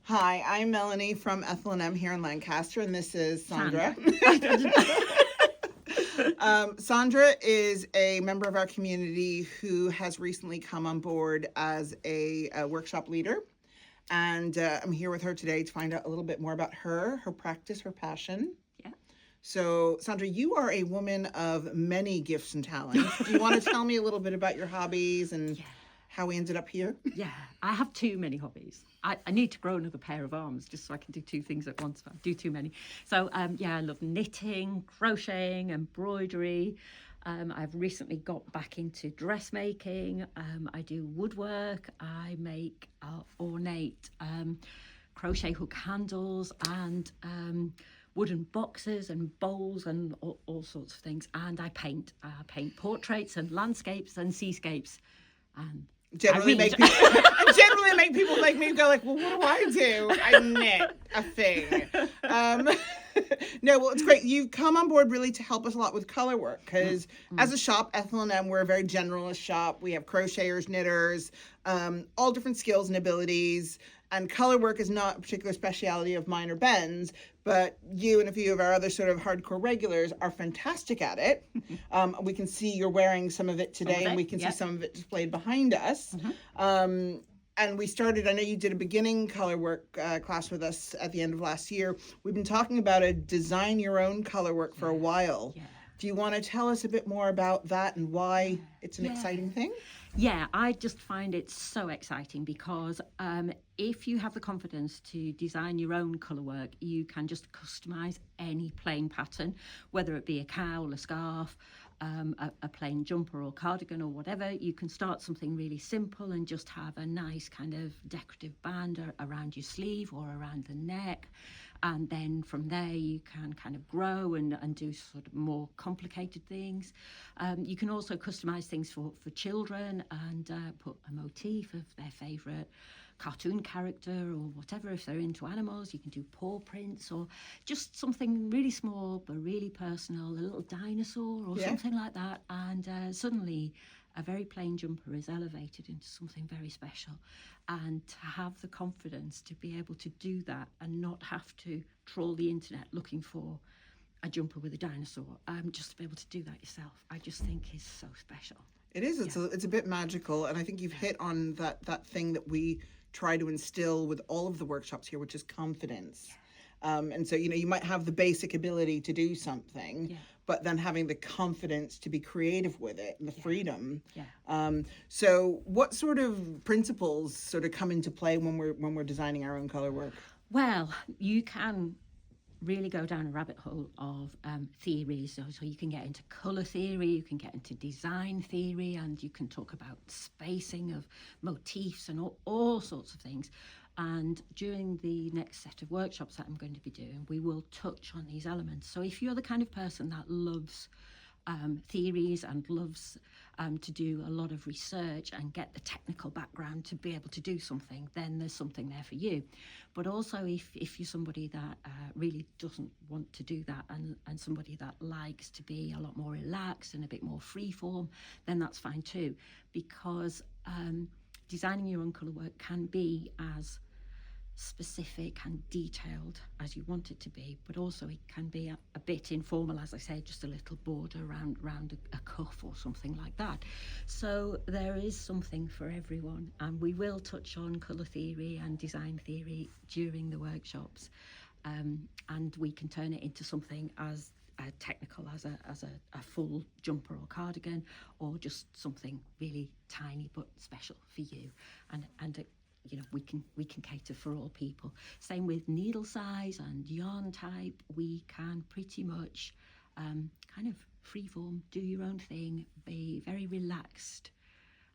Hi, I'm Melanie from Ethel and M here in Lancaster, and this is Sandra. Sandra is a member of our community who has recently come on board as a workshop leader. And I'm here with her today to find out a little bit more about her practice, her passion. Yeah. So, Sandra, you are a woman of many gifts and talents. Do you want to tell me a little bit about your hobbies and how we ended up here? Yeah, I have too many hobbies. I need to grow another pair of arms just so I can do two things at once, but I do too many. So, I love knitting, crocheting, embroidery. I've recently got back into dressmaking. I do woodwork. I make ornate crochet hook handles and wooden boxes and bowls and all sorts of things. And I paint. I paint portraits and landscapes and seascapes. And generally make people like me go like, well, what do? I knit a thing. No, well, it's great. You've come on board really to help us a lot with color work because as a shop, Ethel and M, we're a very generalist shop. We have crocheters, knitters, all different skills and abilities. And color work is not a particular speciality of mine or Ben's, but you and a few of our other sort of hardcore regulars are fantastic at it. We can see you're wearing some of it today, and we can see some of it displayed behind us. And we started, I know you did a beginning color work class with us at the end of last year. We've been talking about a design your own color work for a while. Yeah. Do you want to tell us a bit more about that and why it's an exciting thing? Yeah, I just find it so exciting because if you have the confidence to design your own colour work, you can just customise any plain pattern, whether it be a cowl, a scarf, a plain jumper or cardigan or whatever. You can start something really simple and just have a nice kind of decorative band around your sleeve or around the neck. And then from there you can kind of grow and do sort of more complicated things. You can also customise things for children and put a motif of their favourite cartoon character or whatever. If they're into animals, you can do paw prints or just something really small but really personal, a little dinosaur or something like that. And suddenly a very plain jumper is elevated into something very special. And to have the confidence to be able to do that and not have to trawl the internet looking for a jumper with a dinosaur, just to be able to do that yourself, I just think is so special. It is. It's a bit magical, and I think you've hit on that thing that we try to instill with all of the workshops here, which is confidence. And so, you might have the basic ability to do something, but then having the confidence to be creative with it and the freedom. So what sort of principles sort of come into play when we're designing our own color work? Well, you can really go down a rabbit hole of theories. So you can get into colour theory, you can get into design theory, and you can talk about spacing of motifs and all sorts of things. And during the next set of workshops that I'm going to be doing, we will touch on these elements. So if you're the kind of person that loves theories and loves to do a lot of research and get the technical background to be able to do something, then there's something there for you. But also if you're somebody that really doesn't want to do that and somebody that likes to be a lot more relaxed and a bit more freeform, then that's fine too. Because designing your own colour work can be as specific and detailed as you want it to be, but also it can be a bit informal, as I say, just a little border around a cuff or something like that. So there is something for everyone, and we will touch on colour theory and design theory during the workshops, and we can turn it into something as technical as a full jumper or cardigan, or just something really tiny but special for you, and we can cater for all people. Same with needle size and yarn type. We can pretty much kind of freeform, do your own thing, be very relaxed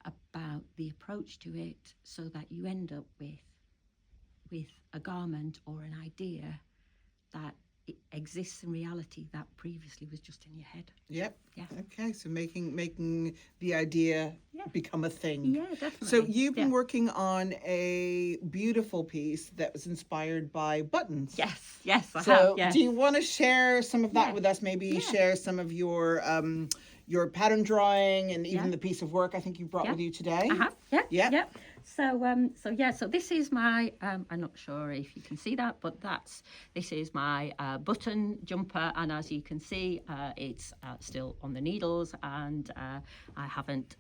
about the approach to it, so that you end up with a garment or an idea that it exists in reality that previously was just in your head. Yep. Yeah. Okay, so making the idea become a thing. Yeah, definitely. So you've been working on a beautiful piece that was inspired by buttons. Yes, I have. So do you want to share some of that with us? Maybe share some of your your pattern drawing and even Yeah. the piece of work I think you brought Yeah. with you today. I have, yeah, Yeah. yeah. So this is my. I'm not sure if you can see that, but this is my button jumper, and as you can see, it's still on the needles, and I haven't.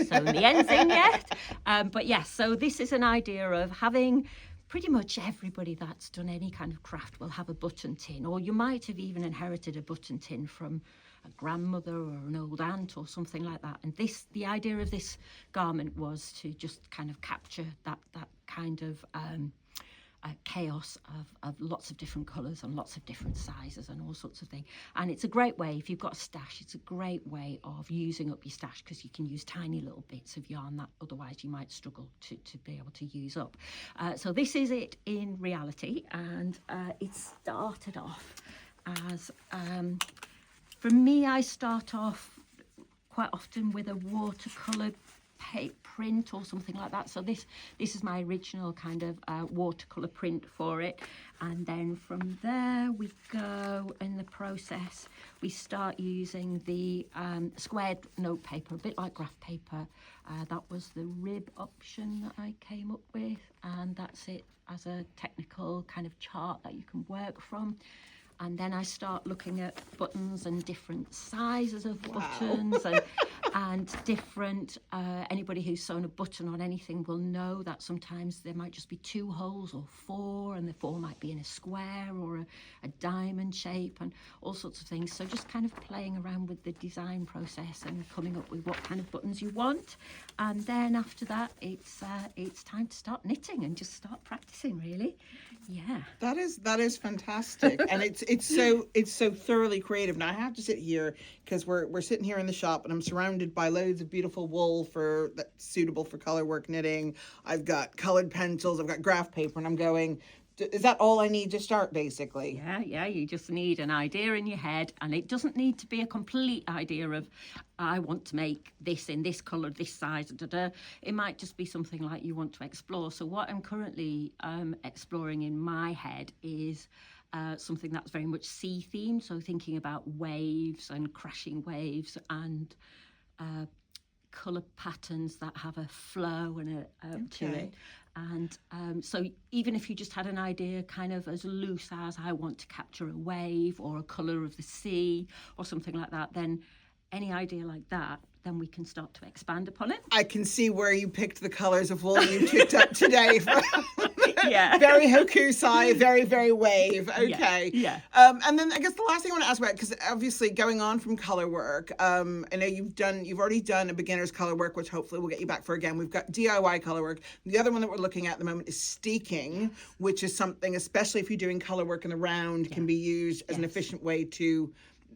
Sewn the ends in yet, but yes. So this is an idea of having pretty much everybody that's done any kind of craft will have a button tin, or you might have even inherited a button tin from a grandmother or an old aunt or something like that. And the idea of this garment was to just kind of capture that kind of chaos of lots of different colours and lots of different sizes and all sorts of things. And it's a great way, if you've got a stash, it's a great way of using up your stash, because you can use tiny little bits of yarn that otherwise you might struggle to be able to use up. So this is it in reality, and it started off as, for me, I start off quite often with a watercolour print or something like that. So this is my original kind of watercolour print for it, and then from there we go in the process. We start using the squared note paper, a bit like graph paper. That was the rib option that I came up with, and that's it as a technical kind of chart that you can work from. And then I start looking at buttons and different sizes of buttons and different, anybody who's sewn a button on anything will know that sometimes there might just be 2 holes or 4, and the 4 might be in a square or a diamond shape and all sorts of things. So just kind of playing around with the design process and coming up with what kind of buttons you want. And then after that, it's time to start knitting and just start practicing, really. Yeah. That is fantastic, and it's so thoroughly creative. Now I have to sit here because we're sitting here in the shop, and I'm surrounded by loads of beautiful wool that's suitable for color work knitting. I've got colored pencils, I've got graph paper, and I'm going, is that all I need to start, basically? Yeah, you just need an idea in your head, and it doesn't need to be a complete idea of, I want to make this in this colour, this size, It might just be something like you want to explore. So what I'm currently exploring in my head is something that's very much sea themed, so thinking about waves and crashing waves and colour patterns that have a flow and to it. And so even if you just had an idea kind of as loose as, I want to capture a wave or a colour of the sea or something like that, then any idea like that, then we can start to expand upon it. I can see where you picked the colours of wool you picked up today. Yeah. Very hokusai, very, very wave. Okay. Yeah. And then I guess the last thing I want to ask about, because obviously going on from Colourwork, I know you've already done a beginner's Colourwork, which hopefully we'll get you back for again. We've got DIY Colourwork. The other one that we're looking at the moment is steeking, which is something, especially if you're doing Colourwork in the round, can be used as an efficient way to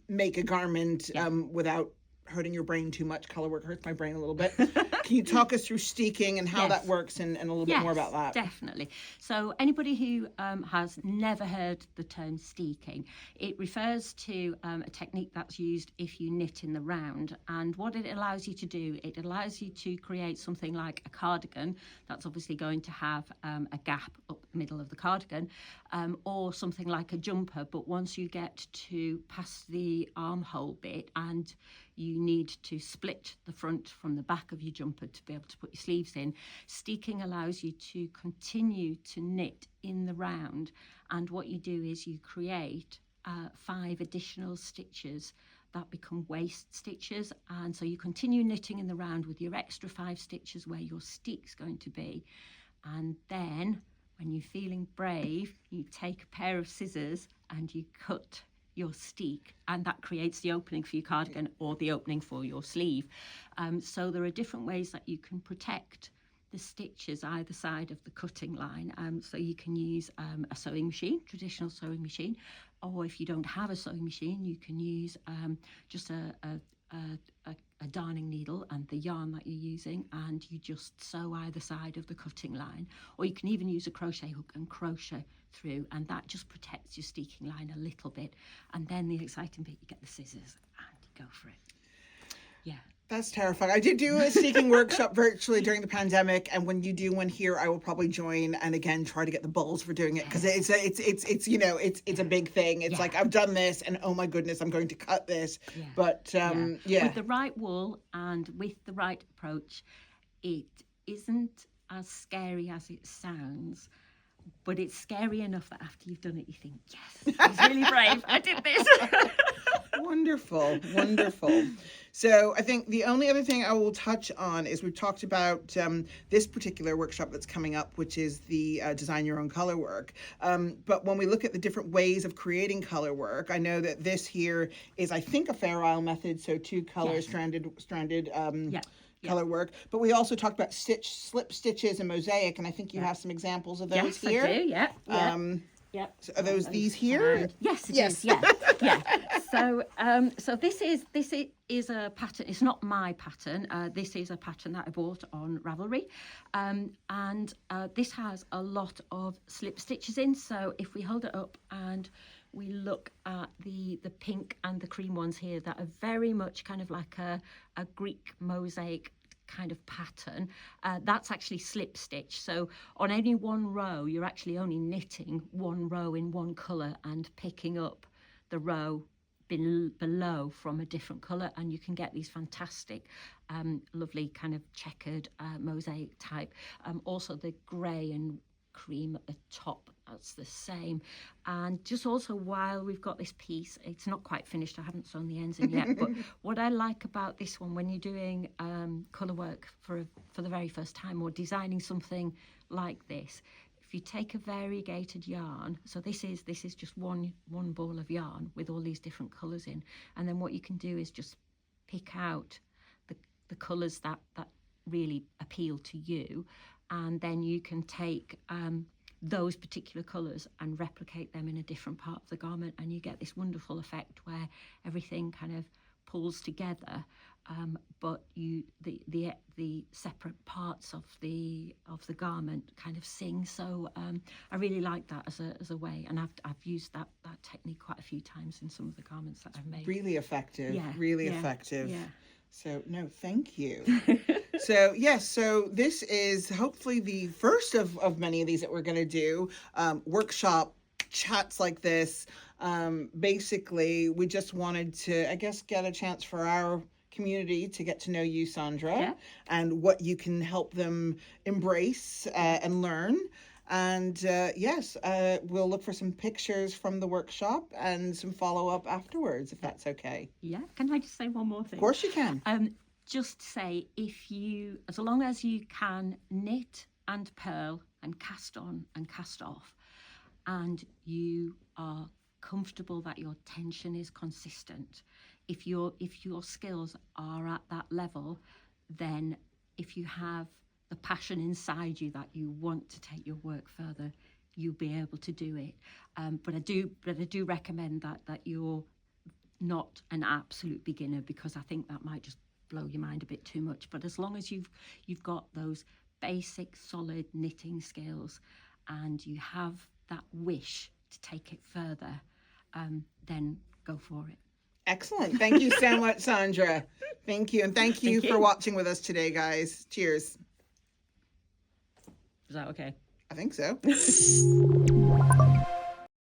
make a garment without hurting your brain too much. Colourwork hurts my brain a little bit. Can you talk us through steeking and how that works and a little bit more about that? Definitely. So anybody who has never heard the term steeking, it refers to a technique that's used if you knit in the round. And what it allows you to do, it allows you to create something like a cardigan that's obviously going to have a gap up the middle of the cardigan, or something like a jumper. But once you get to past the armhole bit and you need to split the front from the back of your jumper to be able to put your sleeves in, steeking allows you to continue to knit in the round. And what you do is you create 5 additional stitches that become waist stitches. And so you continue knitting in the round with your extra 5 stitches where your steek's going to be. And then when you're feeling brave, you take a pair of scissors and you cut your steek, and that creates the opening for your cardigan or the opening for your sleeve. So there are different ways that you can protect the stitches either side of the cutting line. So you can use a sewing machine, traditional sewing machine, or if you don't have a sewing machine, you can use just a darning needle and the yarn that you're using, and you just sew either side of the cutting line. Or you can even use a crochet hook and crochet through, and that just protects your steeking line a little bit. And then the exciting bit, you get the scissors and you go for it. Yeah. That's terrifying. I did do a sneaking workshop virtually during the pandemic, and when you do one here, I will probably join and again try to get the balls for doing it, because it's a big thing. It's like, I've done this, and oh my goodness, I'm going to cut this. But with the right wool and with the right approach, it isn't as scary as it sounds. But it's scary enough that after you've done it, you think, yes, I was really brave. I did this. Wonderful, wonderful. So I think the only other thing I will touch on is we've talked about this particular workshop that's coming up, which is the Design Your Own Color Work. But when we look at the different ways of creating color work, I know that this here is, I think, a Fair Isle method, so 2 color stranded color work. But we also talked about slip stitches and mosaic, and I think you have some examples of those here. Yes, I do, Yep. So are those these here? Yes, it is. Yeah. So this is a pattern. It's not my pattern. This is a pattern that I bought on Ravelry, and this has a lot of slip stitches in. So if we hold it up and we look at the pink and the cream ones here, that are very much kind of like a Greek mosaic kind of pattern, that's actually slip stitch. So on any one row, you're actually only knitting one row in one colour and picking up the row below from a different colour, and you can get these fantastic lovely kind of checkered mosaic type. Also the grey and cream at the top, that's the same. And just also, while we've got this piece, it's not quite finished, I haven't sewn the ends in yet, but what I like about this one, when you're doing colour work for the very first time, or designing something like this, if you take a variegated yarn, so this is just one ball of yarn with all these different colours in, and then what you can do is just pick out the colours that really appeal to you, and then you can take those particular colours and replicate them in a different part of the garment, and you get this wonderful effect where everything kind of pulls together, but the separate parts of the garment kind of sing. So I really like that as a way, and I've used that technique quite a few times in some of the garments that I've made. Really effective. Effective. Yeah. So, no, thank you. So, yes, so this is hopefully the first of many of these that we're going to do, workshop chats like this. Basically, we just wanted to, I guess, get a chance for our community to get to know you, Sandra, and what you can help them embrace and learn. And yes, we'll look for some pictures from the workshop and some follow-up afterwards, if that's okay. Yeah, can I just say one more thing? Of course you can. Just say, as long as you can knit and purl and cast on and cast off, and you are comfortable that your tension is consistent, if your skills are at that level, then if you have the passion inside you that you want to take your work further, you'll be able to do it. But I do recommend that you're not an absolute beginner, because I think that might just blow your mind a bit too much. But as long as you've got those basic solid knitting skills and you have that wish to take it further, then go for it. Excellent. Thank you so much, Sandra. Thank you. And thank you for watching with us today, guys. Cheers. Is that okay? I think so.